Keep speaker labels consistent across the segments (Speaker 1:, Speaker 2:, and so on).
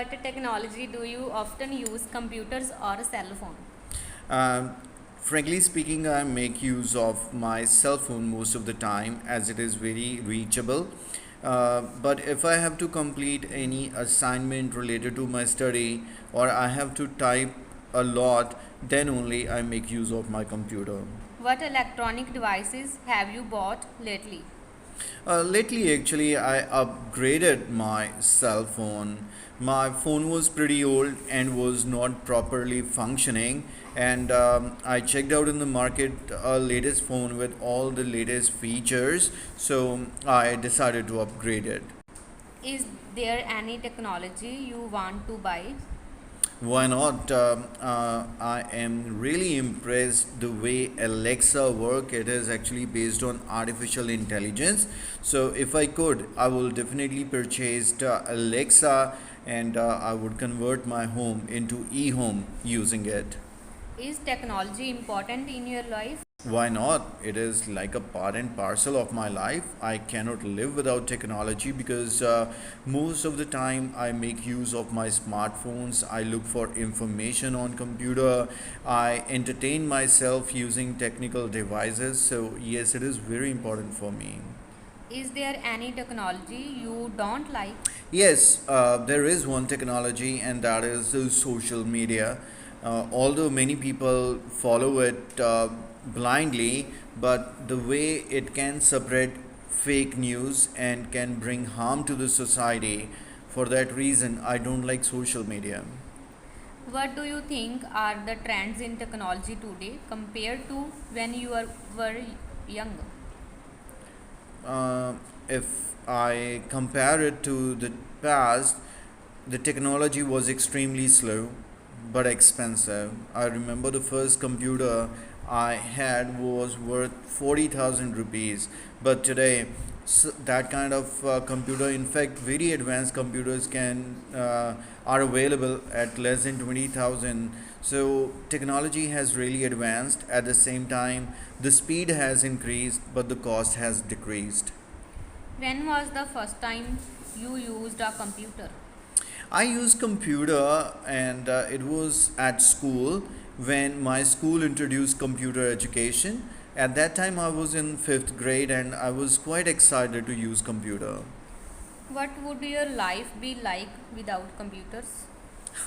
Speaker 1: What technology do you often use, computers or cell phone?
Speaker 2: Um, Frankly speaking, I make use of my cell phone most of the time as it is very reachable. But if I have to complete any assignment related to my study or I have to type a lot, then only I make use of my computer.
Speaker 1: What electronic devices have you bought lately?
Speaker 2: Lately, actually, I upgraded my cell phone. My phone was pretty old and was not properly functioning, and I checked out in the market a latest phone with all the latest features, so I decided to upgrade it.
Speaker 1: Is there any technology you want to buy?
Speaker 2: Why not? I am really impressed the way Alexa work. It is actually based on artificial intelligence. So if I could, I will definitely purchase Alexa, and I would convert my home into e-home using it.
Speaker 1: Is technology important in your life?
Speaker 2: Why not? It is like a part and parcel of my life. I cannot live without technology because most of the time I make use of my smartphones. I look for information on computer. I entertain myself using technical devices. So yes, it is very important for me.
Speaker 1: Is there any technology you don't like?
Speaker 2: Yes, there is one technology, and that is social media. Although many people follow it blindly, but the way it can spread fake news and can bring harm to the society, for that reason, I don't like social media.
Speaker 1: What do you think are the trends in technology today compared to when were young?
Speaker 2: uh, if I compare it to the past, the technology was extremely slow but expensive. I remember the first computer I had was worth 40,000 rupees, but today that kind of computer, in fact, very advanced computers are available at less than 20,000. So technology has really advanced. At the same time, the speed has increased, but the cost has decreased.
Speaker 1: When was the first time you used a computer?
Speaker 2: I use computer, and it was at school when my school introduced computer education. At that time, I was in fifth grade, and I was quite excited to use computer.
Speaker 1: What would your life be like without computers?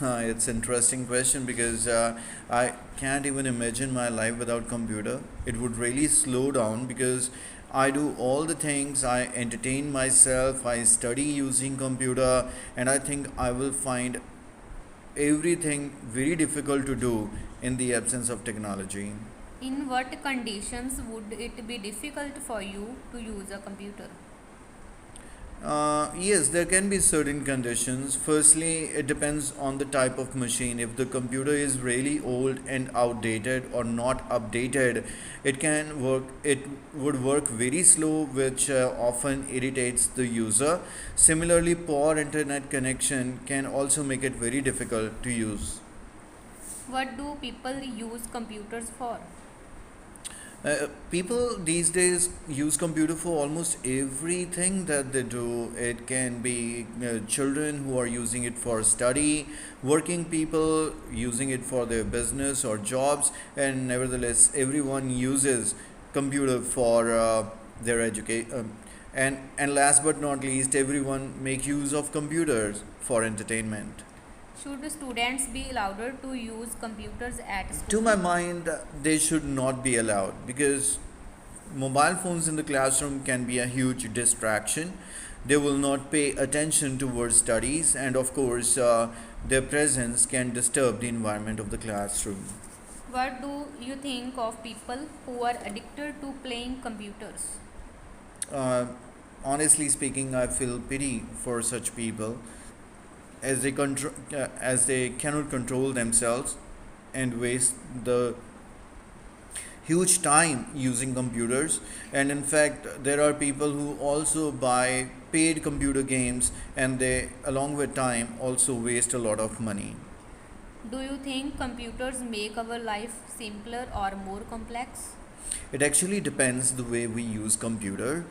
Speaker 2: It's an interesting question because I can't even imagine my life without computer. It would really slow down because I do all the things. I entertain myself. I study using computer, and I think I will find everything very difficult to do in the absence of technology.
Speaker 1: In what conditions would it be difficult for you to use a computer?
Speaker 2: Yes, there can be certain conditions. Firstly, it depends on the type of machine. If the computer is really old and outdated or not updated, it can work. It would work very slow, which often irritates the user. Similarly, poor internet connection can also make it very difficult to use.
Speaker 1: What do people use computers for?
Speaker 2: People these days use computer for almost everything that they do. It can be children who are using it for study, working people using it for their business or jobs, and nevertheless everyone uses computer for their education. And last but not least, everyone make use of computers for entertainment.
Speaker 1: Should students be allowed to use computers at
Speaker 2: To
Speaker 1: school?
Speaker 2: my mind, they should not be allowed because mobile phones in the classroom can be a huge distraction. They will not pay attention towards studies, and of course, their presence can disturb the environment of the classroom.
Speaker 1: What do you think of people who are addicted to playing computers?
Speaker 2: Uh, Honestly speaking, I feel pity for such people as they cannot control themselves and waste the huge time using computers. And in fact, there are people who also buy paid computer games, and they along with time also waste a lot of money.
Speaker 1: Do you think computers make our life simpler or more complex?
Speaker 2: It actually depends the way we use computer.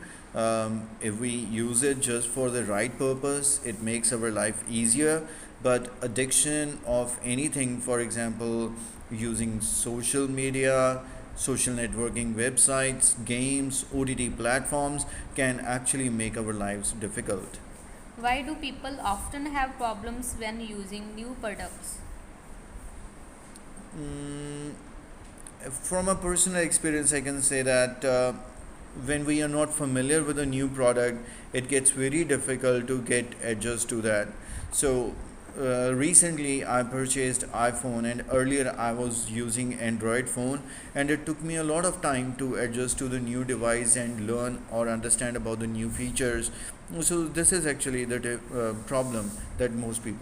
Speaker 2: If we use it just for the right purpose, it makes our life easier. But addiction of anything, for example, using social media, social networking websites, games, OTT platforms, can actually make our lives difficult.
Speaker 1: Why do people often have problems when using new products?
Speaker 2: Mm, from a personal experience, I can say that when we are not familiar with a new product, it gets very difficult to get adjust to that. So recently I purchased iPhone, and earlier I was using Android phone, and it took me a lot of time to adjust to the new device and learn or understand about the new features. So this is actually the problem that most people